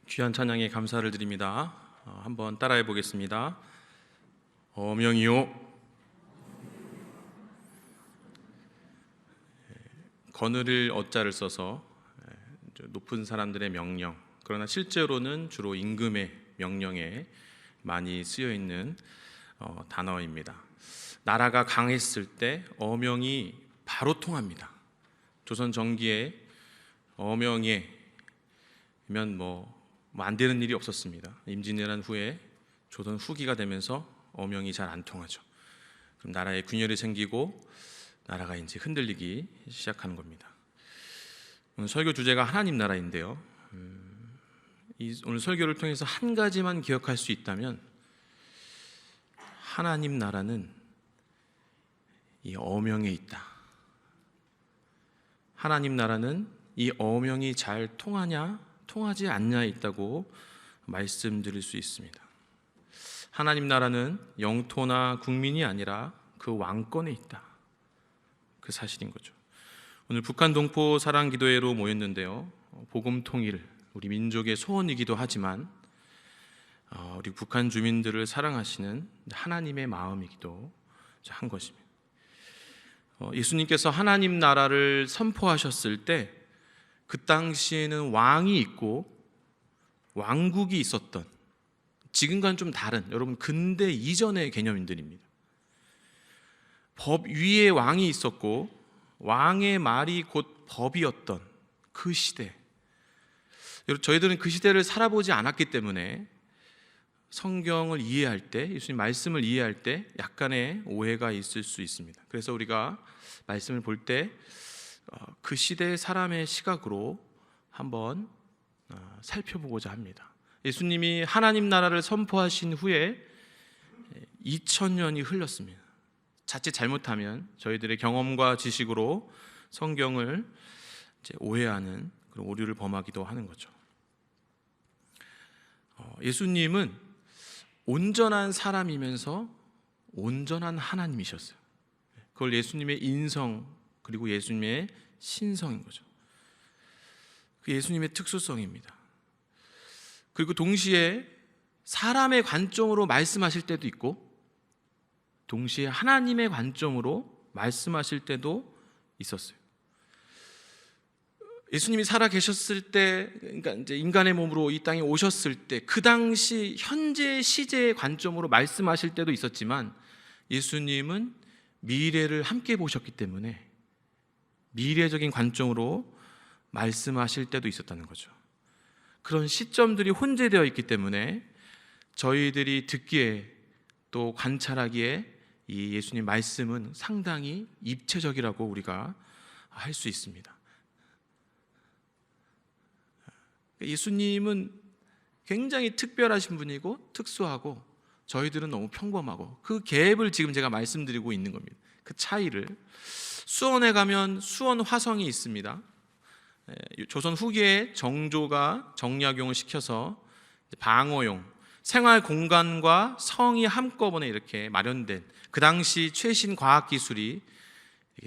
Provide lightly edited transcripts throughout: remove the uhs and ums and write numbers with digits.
귀한 찬양에 감사를 드립니다. 한번 따라해 보겠습니다. 어명이요. 거느릴 어자를 써서 높은 사람들의 명령, 그러나 실제로는 주로 임금의 명령에 많이 쓰여 있는 단어입니다. 나라가 강했을 때 어명이 바로 통합니다. 조선 전기에 어명에면 안 되는 일이 없었습니다. 임진왜란 후에 조선 후기가 되면서 어명이 잘 안 통하죠. 그럼 나라에 균열이 생기고 나라가 이제 흔들리기 시작하는 겁니다. 오늘 설교 주제가 하나님 나라인데요. 오늘 설교를 통해서 한 가지만 기억할 수 있다면 하나님 나라는 이 어명에 있다. 하나님 나라는 이 어명이 잘 통하냐 통하지 않냐에 있다고 말씀드릴 수 있습니다. 하나님 나라는 영토나 국민이 아니라 그 왕권에 있다. 그 사실인 거죠. 오늘 북한 동포 사랑기도회로 모였는데요. 복음 통일, 우리 민족의 소원이기도 하지만 우리 북한 주민들을 사랑하시는 하나님의 마음이기도 한 것입니다. 예수님께서 하나님 나라를 선포하셨을 때 그 당시에는 왕이 있고 왕국이 있었던, 지금과는 좀 다른, 여러분 근대 이전의 개념들입니다. 법 위에 왕이 있었고 왕의 말이 곧 법이었던 그 시대. 여러분, 저희들은 그 시대를 살아보지 않았기 때문에 성경을 이해할 때, 예수님 말씀을 이해할 때 약간의 오해가 있을 수 있습니다. 그래서 우리가 말씀을 볼 때 그 시대의 사람의 시각으로 한번 살펴보고자 합니다. 예수님이 하나님 나라를 선포하신 후에 2000년이 흘렀습니다. 자칫 잘못하면 저희들의 경험과 지식으로 성경을 오해하는 그런 오류를 범하기도 하는 거죠. 예수님은 온전한 사람이면서 온전한 하나님이셨어요. 그걸 예수님의 인성 그리고 예수님의 신성인 거죠. 그 예수님의 특수성입니다. 그리고 동시에 사람의 관점으로 말씀하실 때도 있고 동시에 하나님의 관점으로 말씀하실 때도 있었어요. 예수님이 살아 계셨을 때, 그러니까 이제 인간의 몸으로 이 땅에 오셨을 때 그 당시 현재 시제의 관점으로 말씀하실 때도 있었지만 예수님은 미래를 함께 보셨기 때문에 미래적인 관점으로 말씀하실 때도 있었다는 거죠. 그런 시점들이 혼재되어 있기 때문에 저희들이 듣기에 또 관찰하기에 이 예수님 말씀은 상당히 입체적이라고 우리가 할 수 있습니다. 예수님은 굉장히 특별하신 분이고 특수하고 저희들은 너무 평범하고 그 갭을 지금 제가 말씀드리고 있는 겁니다. 그 차이를. 수원에 가면 수원 화성이 있습니다. 조선 후기에 정조가 정약용을 시켜서 방어용, 생활 공간과 성이 한꺼번에 이렇게 마련된 그 당시 최신 과학 기술이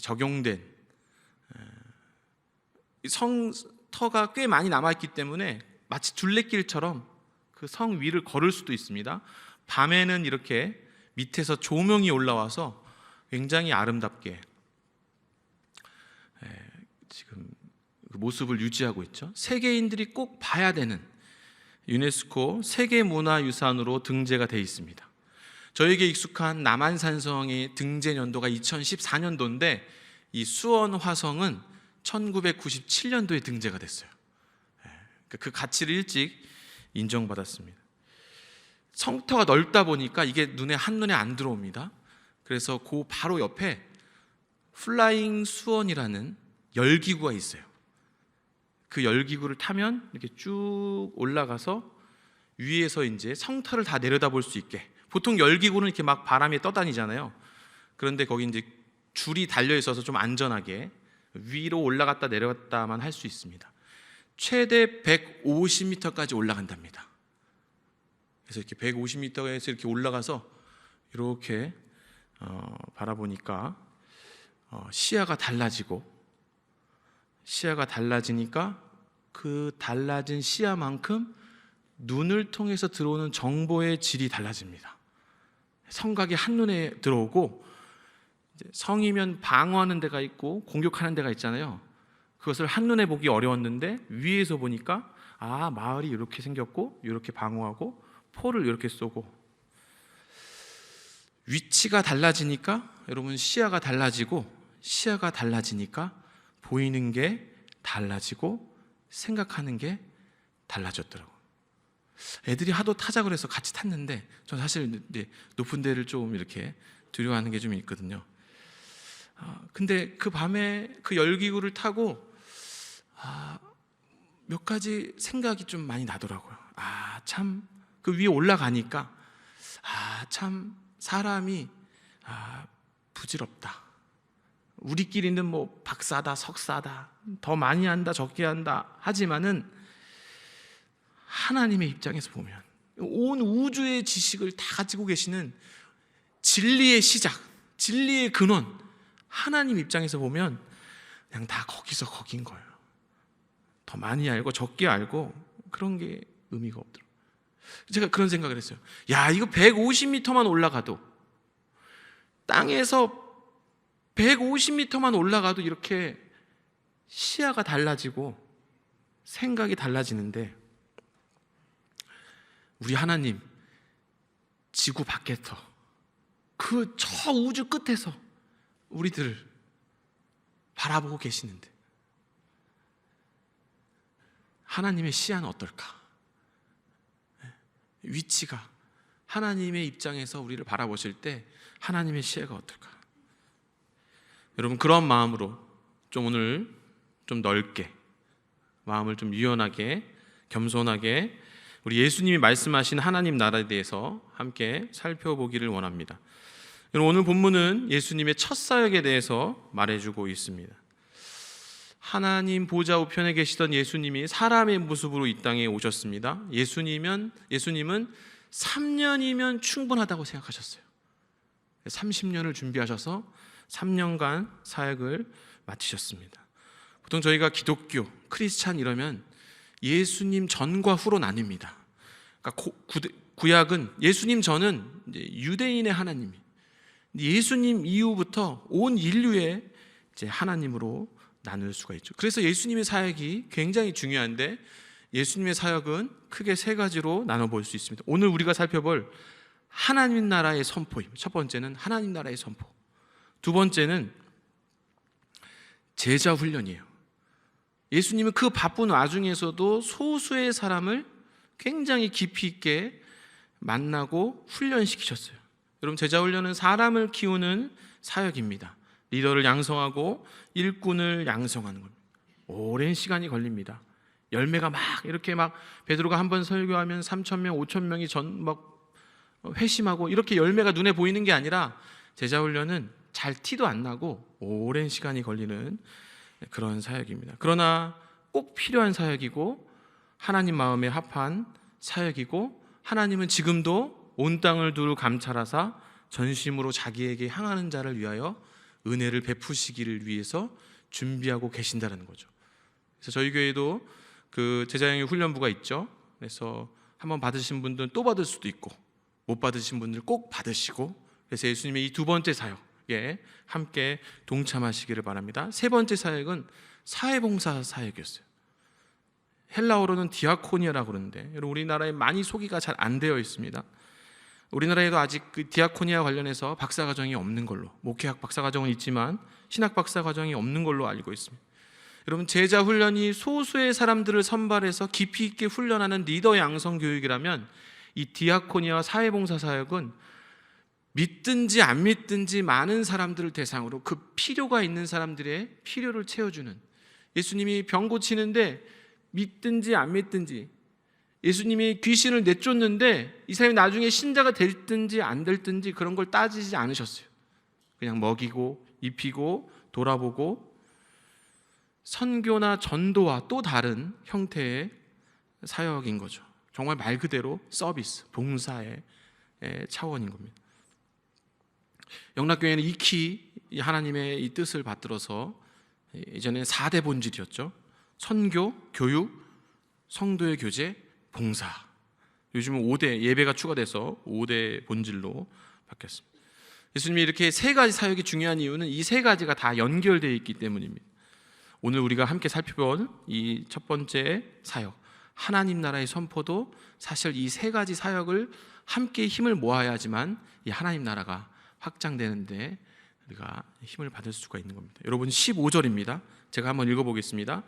적용된 성터가 꽤 많이 남아있기 때문에 마치 둘레길처럼 그 성 위를 걸을 수도 있습니다. 밤에는 이렇게 밑에서 조명이 올라와서 굉장히 아름답게 지금 그 모습을 유지하고 있죠. 세계인들이 꼭 봐야 되는 유네스코 세계문화유산으로 등재가 되어 있습니다. 저에게 익숙한 남한산성의 등재 연도가 2014년도인데 이 수원 화성은 1997년도에 등재가 됐어요. 그 가치를 일찍 인정받았습니다. 성터가 넓다 보니까 이게 한눈에 안 들어옵니다. 그래서 그 바로 옆에 플라잉 수원이라는 열기구가 있어요. 그 열기구를 타면 이렇게 쭉 올라가서 위에서 이제 성터를 다 내려다볼 수 있게. 보통 열기구는 이렇게 막 바람에 떠다니잖아요. 그런데 거기 이제 줄이 달려 있어서 좀 안전하게 위로 올라갔다 내려갔다만 할 수 있습니다. 최대 150m까지 올라간답니다. 그래서 이렇게 150m에서 이렇게 올라가서 이렇게 바라보니까 시야가 달라지니까 그 달라진 시야만큼 눈을 통해서 들어오는 정보의 질이 달라집니다. 성각이 한눈에 들어오고, 성이면 방어하는 데가 있고 공격하는 데가 있잖아요. 그것을 한눈에 보기 어려웠는데 위에서 보니까 마을이 이렇게 생겼고 이렇게 방어하고 포를 이렇게 쏘고, 위치가 달라지니까 여러분 시야가 달라지고, 시야가 달라지니까 보이는 게 달라지고 생각하는 게 달라졌더라고요. 애들이 하도 타자 그래서 같이 탔는데 전 사실 이제 높은 데를 좀 이렇게 두려워하는 게 좀 있거든요. 근데 그 밤에 그 열기구를 타고 몇 가지 생각이 좀 많이 나더라고요. 참 그 위에 올라가니까 참 사람이 부질없다. 우리끼리는 뭐 박사다, 석사다, 더 많이 한다, 적게 한다 하지만은 하나님의 입장에서 보면 온 우주의 지식을 다 가지고 계시는 진리의 시작, 진리의 근원, 하나님 입장에서 보면 그냥 다 거기서 거긴 거예요. 더 많이 알고 적게 알고 그런 게 의미가 없더라고요. 제가 그런 생각을 했어요. 이거 150m만 올라가도, 땅에서 150m만 올라가도 이렇게 시야가 달라지고 생각이 달라지는데, 우리 하나님 지구 밖에서 그 저 우주 끝에서 우리들을 바라보고 계시는데 하나님의 시야는 어떨까? 위치가, 하나님의 입장에서 우리를 바라보실 때 하나님의 시야가 어떨까? 여러분, 그런 마음으로 좀 오늘 좀 넓게, 마음을 좀 유연하게, 겸손하게 우리 예수님이 말씀하신 하나님 나라에 대해서 함께 살펴보기를 원합니다. 오늘 본문은 예수님의 첫 사역에 대해서 말해주고 있습니다. 하나님 보좌 우편에 계시던 예수님이 사람의 모습으로 이 땅에 오셨습니다. 예수님은 3년이면 충분하다고 생각하셨어요. 30년을 준비하셔서 3년간 사역을 마치셨습니다. 보통 저희가 기독교, 크리스찬 이러면 예수님 전과 후로 나뉩니다. 그러니까 구약은 예수님 전은 이제 유대인의 하나님이, 예수님 이후부터 온 인류의 이제 하나님으로 나눌 수가 있죠. 그래서 예수님의 사역이 굉장히 중요한데, 예수님의 사역은 크게 세 가지로 나눠볼 수 있습니다. 오늘 우리가 살펴볼 하나님 나라의 선포입니다. 첫 번째는 하나님 나라의 선포, 두 번째는 제자 훈련이에요. 예수님은 그 바쁜 와중에서도 소수의 사람을 굉장히 깊이 있게 만나고 훈련시키셨어요. 여러분, 제자 훈련은 사람을 키우는 사역입니다. 리더를 양성하고 일꾼을 양성하는 겁니다. 오랜 시간이 걸립니다. 열매가 막 이렇게 베드로가 한 번 설교하면 3,000명, 5,000명이 회심하고 이렇게 열매가 눈에 보이는 게 아니라, 제자 훈련은 잘 티도 안 나고 오랜 시간이 걸리는 그런 사역입니다. 그러나 꼭 필요한 사역이고 하나님 마음에 합한 사역이고, 하나님은 지금도 온 땅을 두루 감찰하사 전심으로 자기에게 향하는 자를 위하여 은혜를 베푸시기를 위해서 준비하고 계신다는 거죠. 그래서 저희 교회도 그 제자형의 훈련부가 있죠. 그래서 한번 받으신 분들은 또 받을 수도 있고, 못 받으신 분들 꼭 받으시고, 그래서 예수님의 이 두 번째 사역에 함께 동참하시기를 바랍니다. 세 번째 사역은 사회봉사 사역이었어요. 헬라어로는 디아코니아라고 그러는데, 여러분, 우리나라에 많이 소개가 잘 안 되어 있습니다. 우리나라에도 아직 그 디아코니아 관련해서 박사과정이 없는 걸로, 목회학 박사과정은 있지만 신학 박사과정이 없는 걸로 알고 있습니다. 여러분, 제자 훈련이 소수의 사람들을 선발해서 깊이 있게 훈련하는 리더 양성 교육이라면, 이 디아코니아 사회봉사 사역은 믿든지 안 믿든지 많은 사람들을 대상으로 그 필요가 있는 사람들의 필요를 채워주는, 예수님이 병 고치는데 믿든지 안 믿든지, 예수님이 귀신을 내쫓는데 이 사람이 나중에 신자가 될든지 안 될든지 그런 걸 따지지 않으셨어요. 그냥 먹이고 입히고 돌아보고, 선교나 전도와 또 다른 형태의 사역인 거죠. 정말 말 그대로 서비스, 봉사의 차원인 겁니다. 영락교회는 익히 하나님의 이 뜻을 받들어서 이전에 4대 본질이었죠. 선교, 교육, 성도의 교제, 봉사, 요즘은 5대 예배가 추가돼서 5대 본질로 바뀌었습니다. 예수님이 이렇게 세 가지 사역이 중요한 이유는 이 세 가지가 다 연결되어 있기 때문입니다. 오늘 우리가 함께 살펴볼 이 첫 번째 사역, 하나님 나라의 선포도 사실 이 세 가지 사역을 함께 힘을 모아야지만 이 하나님 나라가 확장되는데 우리가 힘을 받을 수가 있는 겁니다. 여러분 15절입니다. 제가 한번 읽어보겠습니다.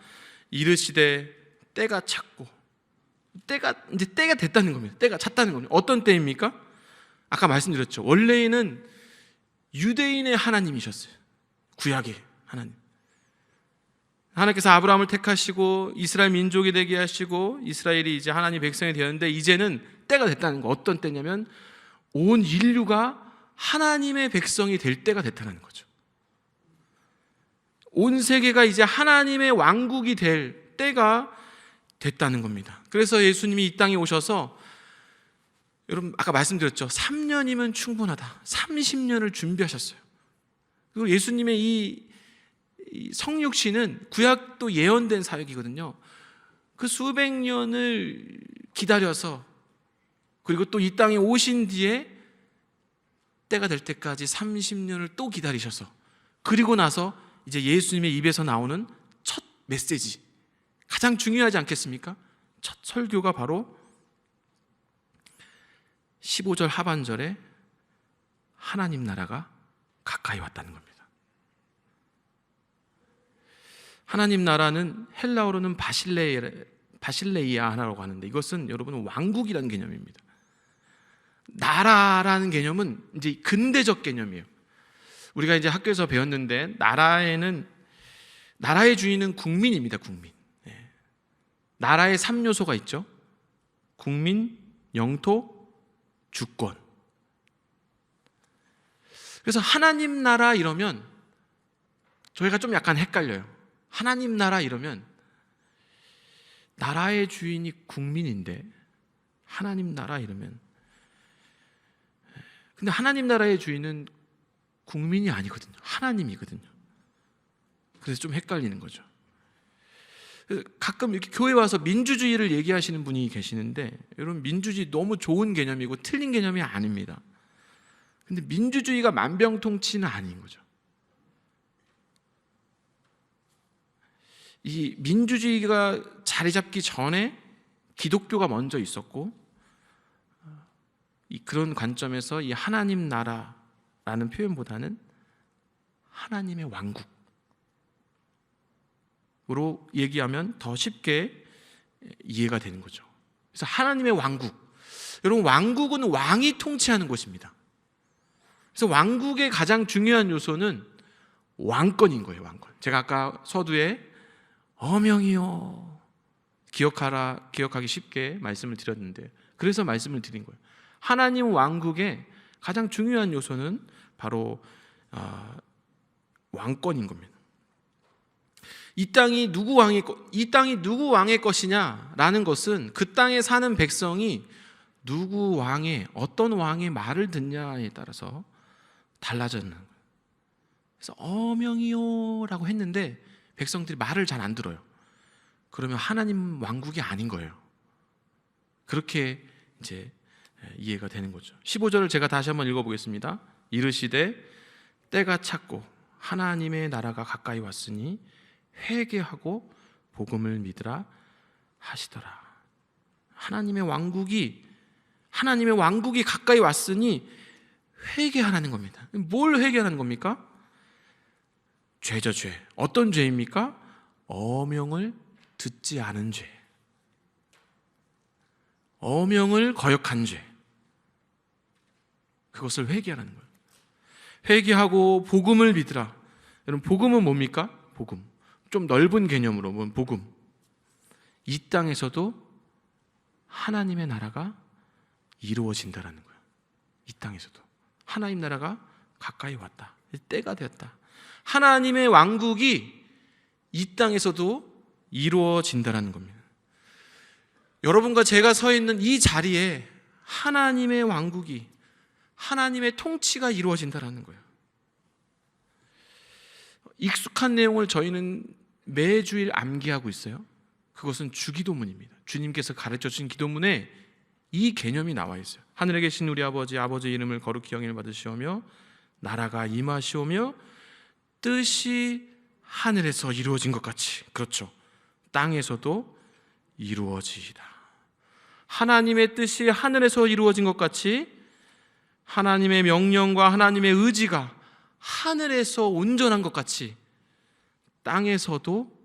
이르시되 때가 찼고, 이제 때가 됐다는 겁니다. 때가 찼다는 겁니다. 어떤 때입니까? 아까 말씀드렸죠. 원래는 유대인의 하나님이셨어요. 구약의 하나님. 하나님께서 아브라함을 택하시고 이스라엘 민족이 되게 하시고 이스라엘이 이제 하나님 백성이 되었는데 이제는 때가 됐다는 거. 어떤 때냐면 온 인류가 하나님의 백성이 될 때가 됐다는 거죠. 온 세계가 이제 하나님의 왕국이 될 때가 됐다는 겁니다. 그래서 예수님이 이 땅에 오셔서, 여러분 아까 말씀드렸죠. 3년이면 충분하다. 30년을 준비하셨어요. 그리고 예수님의 이 성육신은 구약도 예언된 사역이거든요. 그 수백 년을 기다려서, 그리고 또 이 땅에 오신 뒤에 때가 될 때까지 30년을 또 기다리셔서, 그리고 나서 이제 예수님의 입에서 나오는 첫 메시지, 가장 중요하지 않겠습니까? 첫 설교가 바로 15절 하반절에 하나님 나라가 가까이 왔다는 겁니다. 하나님 나라는 헬라어로는 바실레이아라고 하는데, 이것은 여러분 왕국이라는 개념입니다. 나라라는 개념은 이제 근대적 개념이에요. 우리가 이제 학교에서 배웠는데 나라의 주인은 국민입니다. 국민. 나라의 3요소가 있죠. 국민, 영토, 주권. 그래서 하나님 나라 이러면 저희가 좀 약간 헷갈려요. 하나님 나라 이러면 나라의 주인이 국민인데 하나님 나라 이러면, 근데 하나님 나라의 주인은 국민이 아니거든요. 하나님이거든요. 그래서 좀 헷갈리는 거죠. 가끔 이렇게 교회 와서 민주주의를 얘기하시는 분이 계시는데, 여러분 민주주의 너무 좋은 개념이고 틀린 개념이 아닙니다. 근데 민주주의가 만병통치는 아닌 거죠. 이 민주주의가 자리 잡기 전에 기독교가 먼저 있었고, 그런 관점에서 이 하나님 나라라는 표현보다는 하나님의 왕국으로 얘기하면 더 쉽게 이해가 되는 거죠. 그래서 하나님의 왕국, 여러분 왕국은 왕이 통치하는 것입니다. 그래서 왕국의 가장 중요한 요소는 왕권인 거예요. 왕권. 제가 아까 서두에 어명이요 기억하기 쉽게 말씀을 드렸는데, 그래서 말씀을 드린 거예요. 하나님 왕국의 가장 중요한 요소는 바로 왕권인 겁니다. 이 땅이 누구 왕의 것이냐라는 것은 그 땅에 사는 백성이 어떤 왕의 말을 듣냐에 따라서 달라졌는 거예요. 그래서 어명이요라고 했는데 백성들이 말을 잘 안 들어요. 그러면 하나님 왕국이 아닌 거예요. 그렇게 이제 이해가 되는 거죠. 15절을 제가 다시 한번 읽어보겠습니다. 이르시되 때가 찼고 하나님의 나라가 가까이 왔으니 회개하고 복음을 믿으라 하시더라. 하나님의 왕국이 가까이 왔으니 회개하라는 겁니다. 뭘 회개하는 겁니까? 죄죠, 죄. 어떤 죄입니까? 어명을 듣지 않은 죄. 어명을 거역한 죄. 그것을 회개하라는 거예요. 회개하고 복음을 믿으라. 여러분 복음은 뭡니까? 복음. 좀 넓은 개념으로 보면 복음. 이 땅에서도 하나님의 나라가 이루어진다라는 거예요. 이 땅에서도 하나님 나라가 가까이 왔다. 때가 되었다. 하나님의 왕국이 이 땅에서도 이루어진다라는 겁니다. 여러분과 제가 서 있는 이 자리에 하나님의 왕국이, 하나님의 통치가 이루어진다라는 거예요. 익숙한 내용을 저희는 매주일 암기하고 있어요. 그것은 주기도문입니다. 주님께서 가르쳐 주신 기도문에 이 개념이 나와 있어요. 하늘에 계신 우리 아버지, 아버지의 이름을 거룩히 영예를 받으시오며 나라가 임하시오며 뜻이 하늘에서 이루어진 것 같이, 그렇죠, 땅에서도 이루어지이다. 하나님의 뜻이 하늘에서 이루어진 것 같이 하나님의 명령과 하나님의 의지가 하늘에서 온전한 것 같이 땅에서도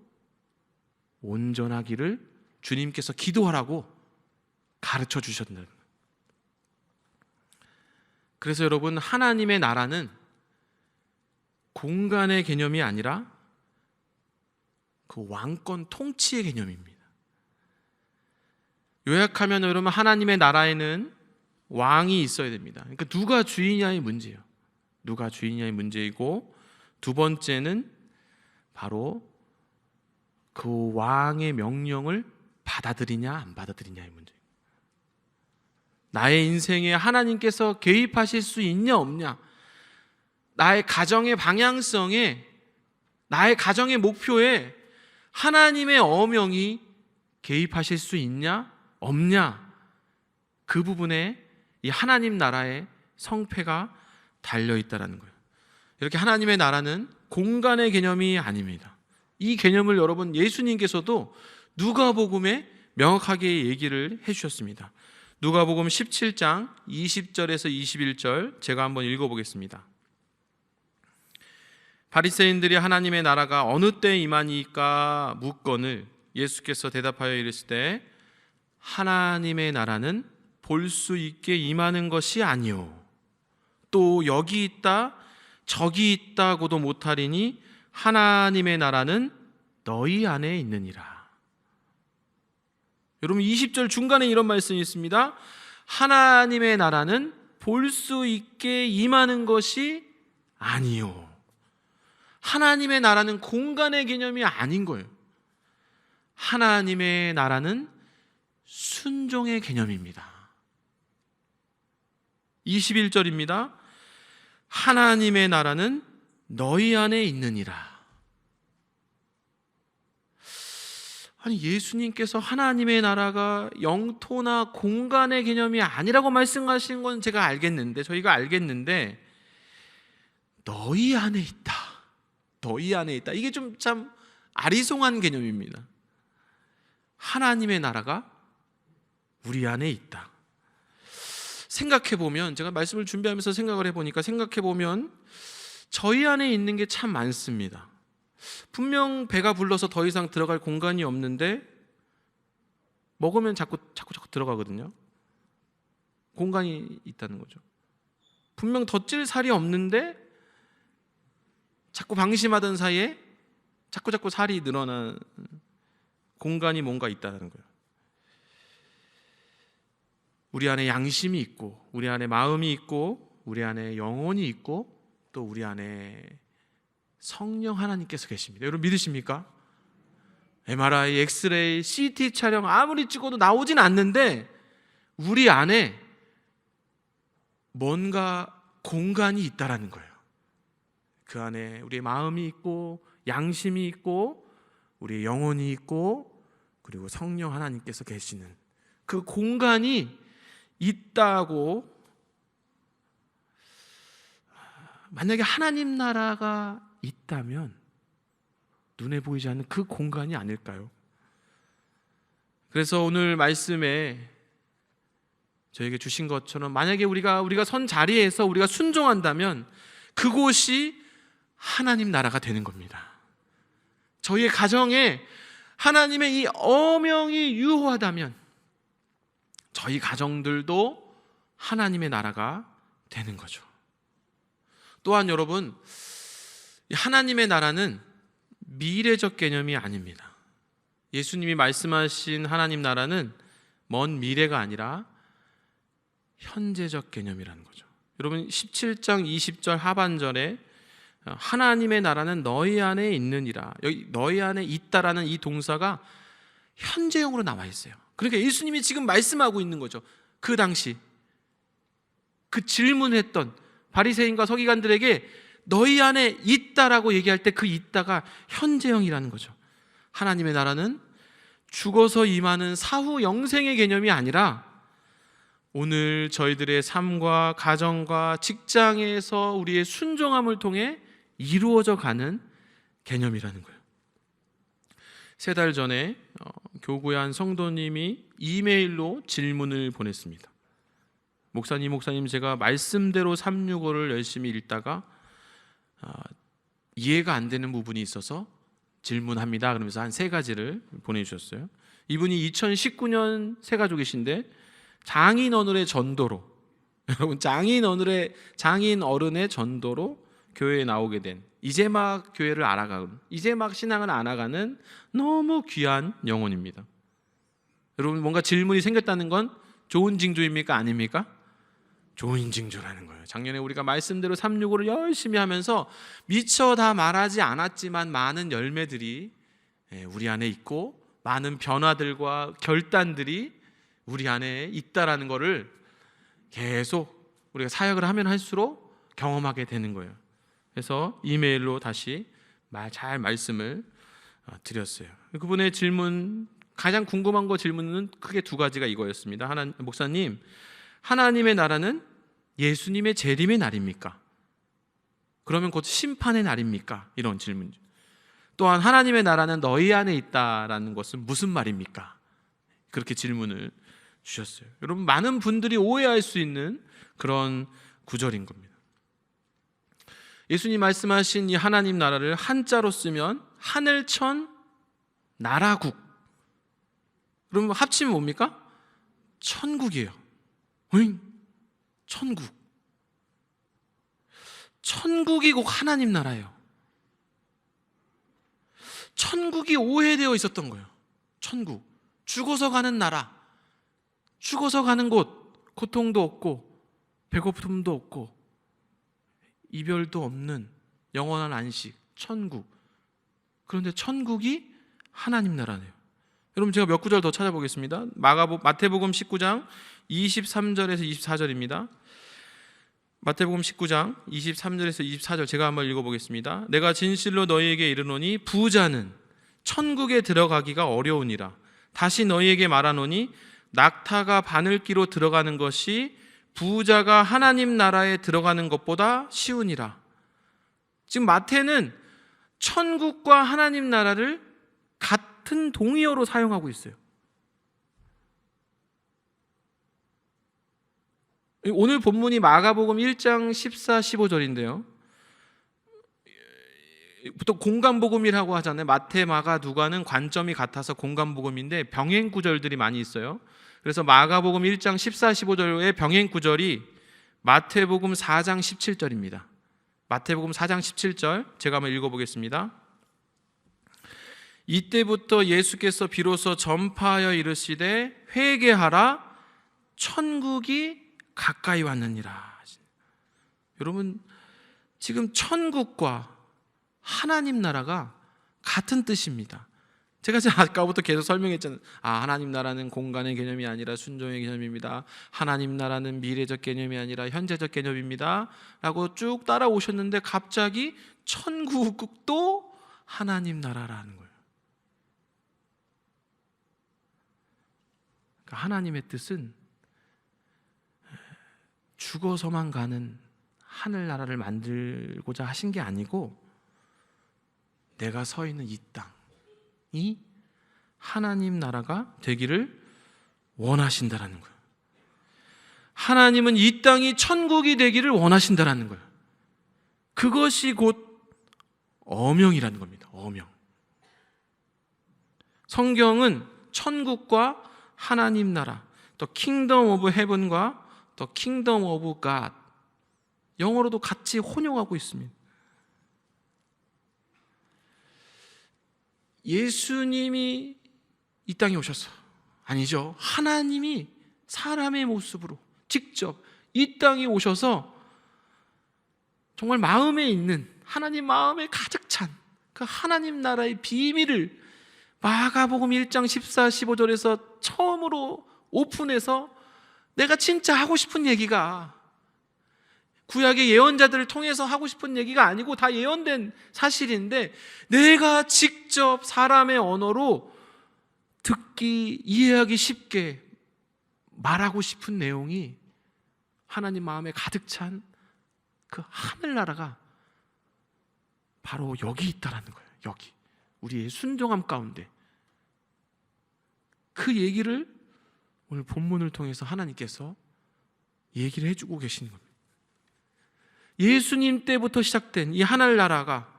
온전하기를 주님께서 기도하라고 가르쳐 주셨는. 그래서 여러분, 하나님의 나라는 공간의 개념이 아니라 그 왕권 통치의 개념입니다. 요약하면 여러분, 하나님의 나라에는 왕이 있어야 됩니다. 그러니까 누가 주인이냐의 문제예요. 누가 주인이냐의 문제이고, 두 번째는 바로 그 왕의 명령을 받아들이냐 안 받아들이냐의 문제. 나의 인생에 하나님께서 개입하실 수 있냐 없냐, 나의 가정의 방향성에, 나의 가정의 목표에 하나님의 어명이 개입하실 수 있냐 없냐, 그 부분에 이 하나님 나라의 성패가 달려있다는 거예요. 이렇게 하나님의 나라는 공간의 개념이 아닙니다. 이 개념을 여러분, 예수님께서도 누가복음에 명확하게 얘기를 해주셨습니다. 누가복음 17장 20절에서 21절 제가 한번 읽어보겠습니다. 바리새인들이 하나님의 나라가 어느 때에 임하니까 묻거늘 예수께서 대답하여 이르시되 하나님의 나라는 볼 수 있게 임하는 것이 아니요 또 여기 있다 저기 있다고도 못하리니 하나님의 나라는 너희 안에 있느니라. 여러분, 20절 중간에 이런 말씀이 있습니다. 하나님의 나라는 볼 수 있게 임하는 것이 아니요. 하나님의 나라는 공간의 개념이 아닌 거예요. 하나님의 나라는 순종의 개념입니다. 21절입니다. 하나님의 나라는 너희 안에 있느니라. 아니, 예수님께서 하나님의 나라가 영토나 공간의 개념이 아니라고 말씀하신 건 제가 알겠는데, 저희가 알겠는데, 너희 안에 있다, 너희 안에 있다, 이게 좀 참 아리송한 개념입니다. 하나님의 나라가 우리 안에 있다. 생각해보면, 제가 말씀을 준비하면서 생각을 해보니까, 생각해보면 저희 안에 있는 게 참 많습니다. 분명 배가 불러서 더 이상 들어갈 공간이 없는데 먹으면 자꾸 들어가거든요. 공간이 있다는 거죠. 분명 덧질 살이 없는데 자꾸 방심하던 사이에 자꾸 살이 늘어나는 공간이 뭔가 있다는 거예요. 우리 안에 양심이 있고, 우리 안에 마음이 있고, 우리 안에 영혼이 있고, 또 우리 안에 성령 하나님께서 계십니다. 여러분 믿으십니까? MRI, 엑스레이, CT 촬영 아무리 찍어도 나오진 않는데 우리 안에 뭔가 공간이 있다라는 거예요. 그 안에 우리의 마음이 있고, 양심이 있고, 우리의 영혼이 있고, 그리고 성령 하나님께서 계시는 그 공간이 있다고. 만약에 하나님 나라가 있다면 눈에 보이지 않는 그 공간이 아닐까요? 그래서 오늘 말씀에 저에게 주신 것처럼 만약에 우리가 선 자리에서 우리가 순종한다면 그곳이 하나님 나라가 되는 겁니다. 저희의 가정에 하나님의 이 어명이 유효하다면 저희 가정들도 하나님의 나라가 되는 거죠. 또한 여러분, 하나님의 나라는 미래적 개념이 아닙니다. 예수님이 말씀하신 하나님 나라는 먼 미래가 아니라 현재적 개념이라는 거죠. 여러분 17장 20절 하반절에 하나님의 나라는 너희 안에 있느니라, 여기 너희 안에 있다라는 이 동사가 현재형으로 나와 있어요. 그러니까 예수님이 지금 말씀하고 있는 거죠. 그 당시 그 질문했던 바리새인과 서기관들에게 너희 안에 있다라고 얘기할 때 그 있다가 현재형이라는 거죠. 하나님의 나라는 죽어서 임하는 사후 영생의 개념이 아니라 오늘 저희들의 삶과 가정과 직장에서 우리의 순종함을 통해 이루어져 가는 개념이라는 거예요. 3달 전에 교구의 한 성도님이 이메일로 질문을 보냈습니다. 목사님 제가 말씀대로 365를 열심히 읽다가 이해가 안 되는 부분이 있어서 질문합니다. 그러면서 한 3가지를 보내주셨어요. 이분이 2019년 새가족이신데 장인 어른의 전도로 여러분 장인 어른의 전도로 교회에 나오게 된 이제 막 교회를 알아가는 이제 막 신앙을 알아가는 너무 귀한 영혼입니다. 여러분 뭔가 질문이 생겼다는 건 좋은 징조입니까? 아닙니까? 좋은 징조라는 거예요. 작년에 우리가 말씀대로 365를 열심히 하면서 미처 다 말하지 않았지만 많은 열매들이 우리 안에 있고 많은 변화들과 결단들이 우리 안에 있다라는 것을 계속 우리가 사역을 하면 할수록 경험하게 되는 거예요. 그래서 이메일로 다시 잘 말씀을 드렸어요. 그분의 질문, 가장 궁금한 질문은 크게 2가지가 이거였습니다. 목사님, 하나님의 나라는 예수님의 재림의 날입니까? 그러면 곧 심판의 날입니까? 이런 질문. 또한 하나님의 나라는 너희 안에 있다라는 것은 무슨 말입니까? 그렇게 질문을 주셨어요. 여러분 많은 분들이 오해할 수 있는 그런 구절인 겁니다. 예수님 말씀하신 이 하나님 나라를 한자로 쓰면 하늘천 나라국. 그러면 합치면 뭡니까? 천국이에요. 천국. 천국이 곧 하나님 나라예요. 천국이 오해되어 있었던 거예요. 천국. 죽어서 가는 나라. 죽어서 가는 곳. 고통도 없고 배고픔도 없고 이별도 없는 영원한 안식. 천국. 그런데 천국이 하나님 나라네요. 여러분 제가 몇 구절 더 찾아보겠습니다. 마태복음 19장 23절에서 24절입니다. 마태복음 19장 23절에서 24절 제가 한번 읽어보겠습니다. 내가 진실로 너희에게 이르노니 부자는 천국에 들어가기가 어려우니라. 다시 너희에게 말하노니 낙타가 바늘기로 들어가는 것이 부자가 하나님 나라에 들어가는 것보다 쉬우니라. 지금 마태는 천국과 하나님 나라를 같은 동의어로 사용하고 있어요. 오늘 본문이 마가복음 1장 14, 15절인데요. 보통 공간복음이라고 하잖아요. 마태, 마가, 누가는 관점이 같아서 공간복음인데 병행 구절들이 많이 있어요. 그래서 마가복음 1장 14, 15절의 병행 구절이 마태복음 4장 17절입니다. 마태복음 4장 17절 제가 한번 읽어보겠습니다. 이때부터 예수께서 비로소 전파하여 이르시되 회개하라 천국이 가까이 왔느니라. 여러분 지금 천국과 하나님 나라가 같은 뜻입니다. 제가 아까부터 계속 설명했잖아요. 하나님 나라는 공간의 개념이 아니라 순종의 개념입니다. 하나님 나라는 미래적 개념이 아니라 현재적 개념입니다 라고 쭉 따라오셨는데 갑자기 천국도 하나님 나라라는 거예요. 그러니까 하나님의 뜻은 죽어서만 가는 하늘나라를 만들고자 하신 게 아니고 내가 서 있는 이 땅이 하나님 나라가 되기를 원하신다라는 거예요. 하나님은 이 땅이 천국이 되기를 원하신다라는 거예요. 그것이 곧 어명이라는 겁니다. 어명. 성경은 천국과 하나님 나라, 또 킹덤 오브 헤븐과 더 킹덤 오브 갓 영어로도 같이 혼용하고 있습니다. 예수님이 이 땅에 오셔서 아니죠. 하나님이 사람의 모습으로 직접 이 땅에 오셔서 정말 마음에 있는 하나님 마음에 가득 찬 그 하나님 나라의 비밀을 마가복음 1장 14, 15절에서 처음으로 오픈해서 내가 진짜 하고 싶은 얘기가 구약의 예언자들을 통해서 하고 싶은 얘기가 아니고 다 예언된 사실인데 내가 직접 사람의 언어로 듣기, 이해하기 쉽게 말하고 싶은 내용이 하나님 마음에 가득 찬 그 하늘나라가 바로 여기 있다라는 거예요. 여기 우리의 순종함 가운데. 그 얘기를 오늘 본문을 통해서 하나님께서 얘기를 해주고 계시는 겁니다. 예수님 때부터 시작된 이 하늘나라가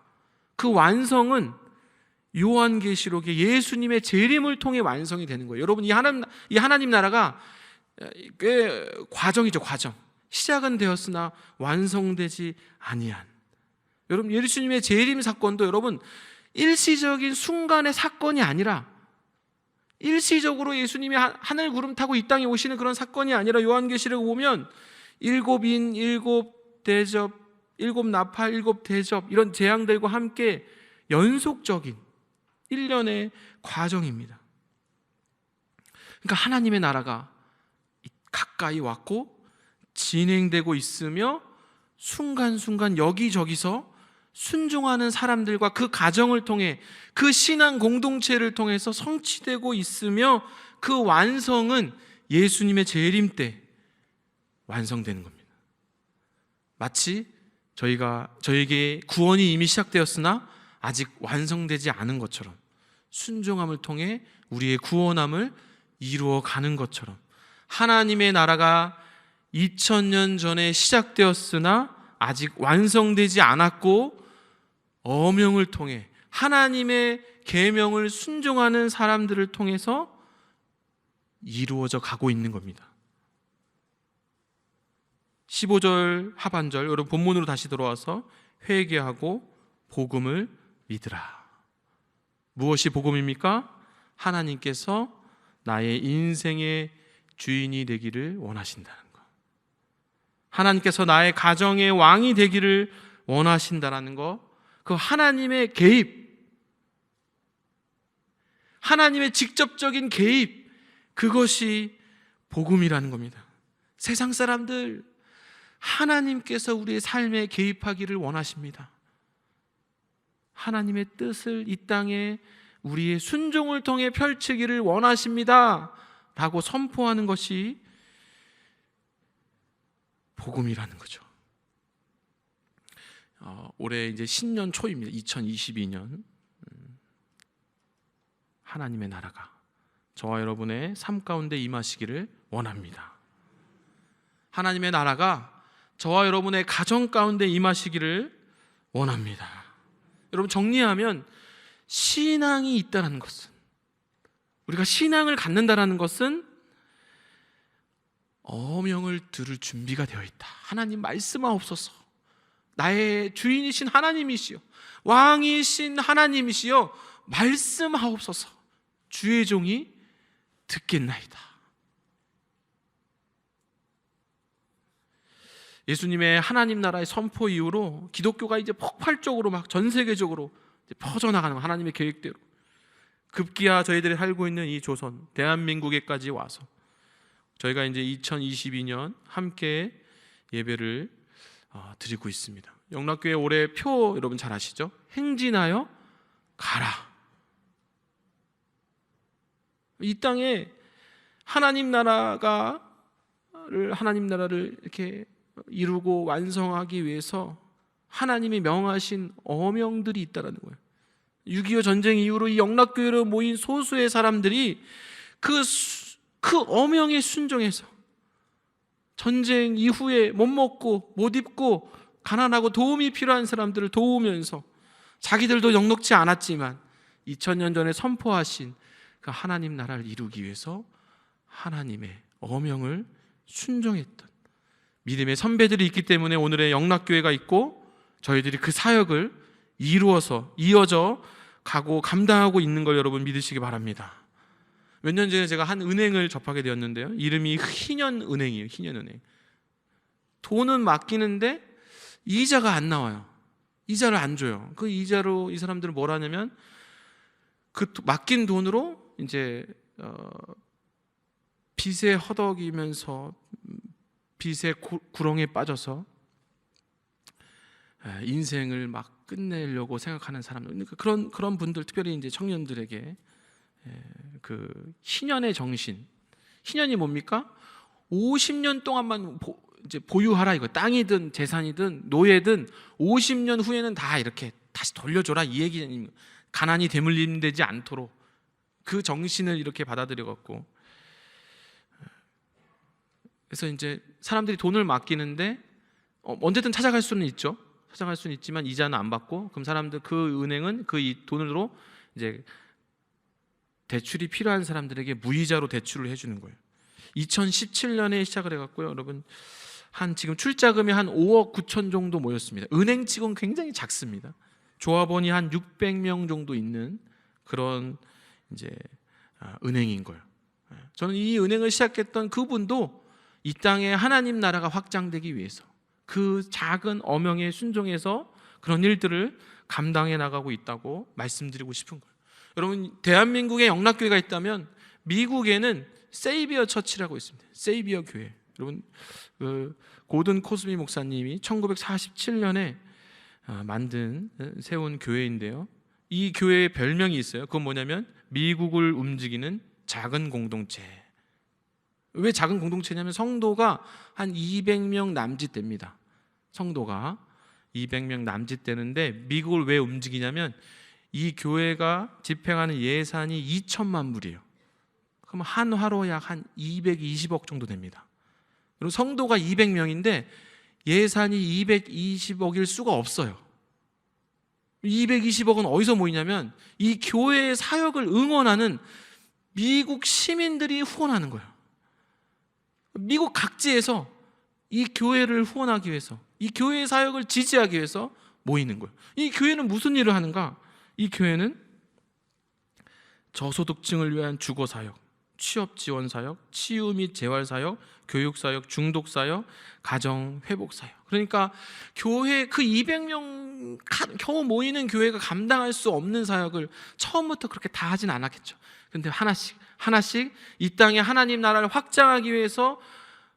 그 완성은 요한계시록의 예수님의 재림을 통해 완성이 되는 거예요. 여러분, 이 하나님 나라가 꽤 과정이죠. 과정. 시작은 되었으나 완성되지 아니한. 여러분, 예수님의 재림 사건도 여러분 일시적인 순간의 사건이 아니라, 일시적으로 예수님이 하늘 구름 타고 이 땅에 오시는 그런 사건이 아니라, 요한계시록 보면 7인, 7대접, 7나팔, 7대접 이런 재앙들과 함께 연속적인 1년의 과정입니다. 그러니까 하나님의 나라가 가까이 왔고 진행되고 있으며, 순간순간 여기저기서 순종하는 사람들과 그 가정을 통해, 그 신앙 공동체를 통해서 성취되고 있으며, 그 완성은 예수님의 재림 때 완성되는 겁니다. 마치 저에게 구원이 이미 시작되었으나 아직 완성되지 않은 것처럼, 순종함을 통해 우리의 구원함을 이루어 가는 것처럼, 하나님의 나라가 2000년 전에 시작되었으나 아직 완성되지 않았고, 어명을 통해 하나님의 계명을 순종하는 사람들을 통해서 이루어져 가고 있는 겁니다. 15절 하반절, 여러분 본문으로 다시 돌아와서 회개하고 복음을 믿으라. 무엇이 복음입니까? 하나님께서 나의 인생의 주인이 되기를 원하신다는 것, 하나님께서 나의 가정의 왕이 되기를 원하신다는 것, 그 하나님의 개입, 하나님의 직접적인 개입, 그것이 복음이라는 겁니다. 세상 사람들, 하나님께서 우리의 삶에 개입하기를 원하십니다. 하나님의 뜻을 이 땅에 우리의 순종을 통해 펼치기를 원하십니다 라고 선포하는 것이 복음이라는 거죠. 올해 이제 신년 초입니다. 2022년. 하나님의 나라가 저와 여러분의 삶 가운데 임하시기를 원합니다. 하나님의 나라가 저와 여러분의 가정 가운데 임하시기를 원합니다. 여러분, 정리하면 신앙이 있다는 것은, 우리가 신앙을 갖는다는 것은 어명을 들을 준비가 되어 있다. 하나님 말씀하옵소서. 나의 주인이신 하나님이시여, 왕이신 하나님이시여, 말씀하옵소서. 주의 종이 듣겠나이다. 예수님의 하나님 나라의 선포 이후로 기독교가 이제 폭발적으로 막 전 세계적으로 퍼져나가는 하나님의 계획대로 급기야 저희들이 살고 있는 이 조선, 대한민국에까지 와서 저희가 이제 2022년 함께 예배를 드리고 있습니다. 영락교회 올해 표 여러분 잘 아시죠? 행진하여 가라. 이 땅에 하나님 나라를 이렇게 이루고 완성하기 위해서 하나님이 명하신 어명들이 있다는 거예요. 6.25 전쟁 이후로 이 영락교회로 모인 소수의 사람들이 그 어명에 순종해서 전쟁 이후에 못 먹고 못 입고 가난하고 도움이 필요한 사람들을 도우면서 자기들도 넉넉지 않았지만 2000년 전에 선포하신 그 하나님 나라를 이루기 위해서 하나님의 어명을 순종했던 믿음의 선배들이 있기 때문에 오늘의 영락교회가 있고, 저희들이 그 사역을 이어져 가고 감당하고 있는 걸 여러분 믿으시기 바랍니다. 몇 년 전에 제가 한 은행을 접하게 되었는데요, 이름이 희년은행이에요. 희년은행. 돈은 맡기는데 이자가 안 나와요. 이자를 안 줘요. 그 이자로 이 사람들은 뭘 하냐면 그 맡긴 돈으로 이제 빚에 허덕이면서 빚의 구렁에 빠져서 인생을 막 끝내려고 생각하는 사람들, 그런 분들, 특별히 이제 청년들에게 그 희년의 정신, 희년이 뭡니까? 50년 동안만 이제 보유하라 이거. 땅이든 재산이든 노예든 50년 후에는 다 이렇게 다시 돌려줘라 이 얘기는, 가난이 되물림되지 않도록 그 정신을 이렇게 받아들여 갖고, 그래서 이제 사람들이 돈을 맡기는데 언제든 찾아갈 수는 있죠. 찾아갈 수는 있지만 이자는 안 받고, 그럼 사람들, 그 은행은 그 이 돈으로 이제 대출이 필요한 사람들에게 무이자로 대출을 해주는 거예요. 2017년에 시작을 해갖고요, 여러분, 지금 출자금이 한 5억 9천 정도 모였습니다. 은행치고는 굉장히 작습니다. 조합원이 한 600명 정도 있는 그런 이제 은행인 거예요. 저는 이 은행을 시작했던 그분도 이 땅에 하나님 나라가 확장되기 위해서 그 작은 어명에 순종해서 그런 일들을 감당해 나가고 있다고 말씀드리고 싶은 거예요. 여러분, 대한민국에 영락교회가 있다면 미국에는 세이비어 처치라고 있습니다. 세이비어 교회. 여러분, 고든 코스비 목사님이 1947년에 세운 교회인데요, 이 교회의 별명이 있어요. 그건 뭐냐면 미국을 움직이는 작은 공동체. 왜 작은 공동체냐면 성도가 한 200명 남짓 됩니다. 성도가 200명 남짓 되는데, 미국을 왜 움직이냐면 이 교회가 집행하는 예산이 2천만 불이에요. 그럼 한화로 약 한 220억 정도 됩니다. 그리고 성도가 200명인데 예산이 220억일 수가 없어요. 220억은 어디서 모이냐면 이 교회의 사역을 응원하는 미국 시민들이 후원하는 거예요. 미국 각지에서 이 교회를 후원하기 위해서, 이 교회의 사역을 지지하기 위해서 모이는 거예요. 이 교회는 무슨 일을 하는가? 이 교회는 저소득층을 위한 주거사역, 취업지원사역, 치유 및 재활사역, 교육사역, 중독사역, 가정회복사역. 그러니까 교회 그 200명 겨우 모이는 교회가 감당할 수 없는 사역을 처음부터 그렇게 다 하진 않았겠죠. 그런데 하나씩 이 땅에 하나님 나라를 확장하기 위해서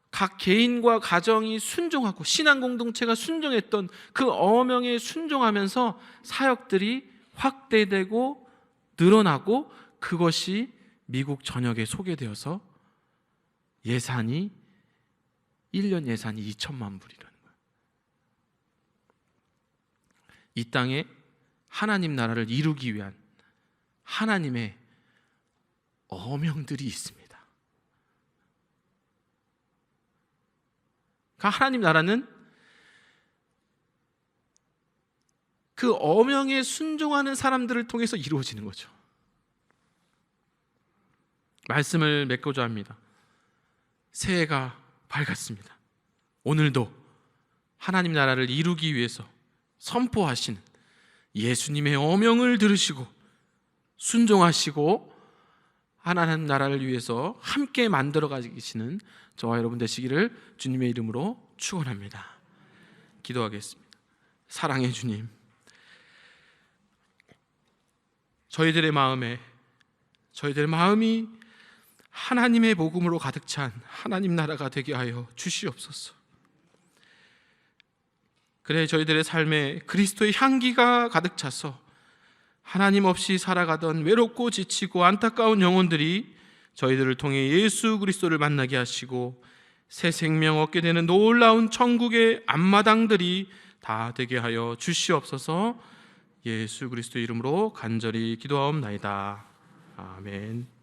각 개인과 가정이 순종하고 신앙 공동체가 순종했던 그 어명에 순종하면서 사역들이 확대되고 늘어나고, 그것이 미국 전역에 소개되어서 1년 예산이 2천만 불이라는 거예요. 이 땅에 하나님 나라를 이루기 위한 하나님의 어명들이 있습니다. 그러니까 하나님 나라는 그 어명에 순종하는 사람들을 통해서 이루어지는 거죠. 말씀을 맺고자 합니다. 새해가 밝았습니다. 오늘도 하나님 나라를 이루기 위해서 선포하신 예수님의 어명을 들으시고 순종하시고 하나님 나라를 위해서 함께 만들어 가시는 저와 여러분 되시기를 주님의 이름으로 축원합니다. 기도하겠습니다. 사랑의 주님, 저희들의 마음이 하나님의 복음으로 가득 찬 하나님 나라가 되게 하여 주시옵소서. 그래, 저희들의 삶에 그리스도의 향기가 가득 차서 하나님 없이 살아가던 외롭고 지치고 안타까운 영혼들이 저희들을 통해 예수 그리스도를 만나게 하시고 새 생명 얻게 되는 놀라운 천국의 앞마당들이 다 되게 하여 주시옵소서. 예수 그리스도의 이름으로 간절히 기도하옵나이다. 아멘.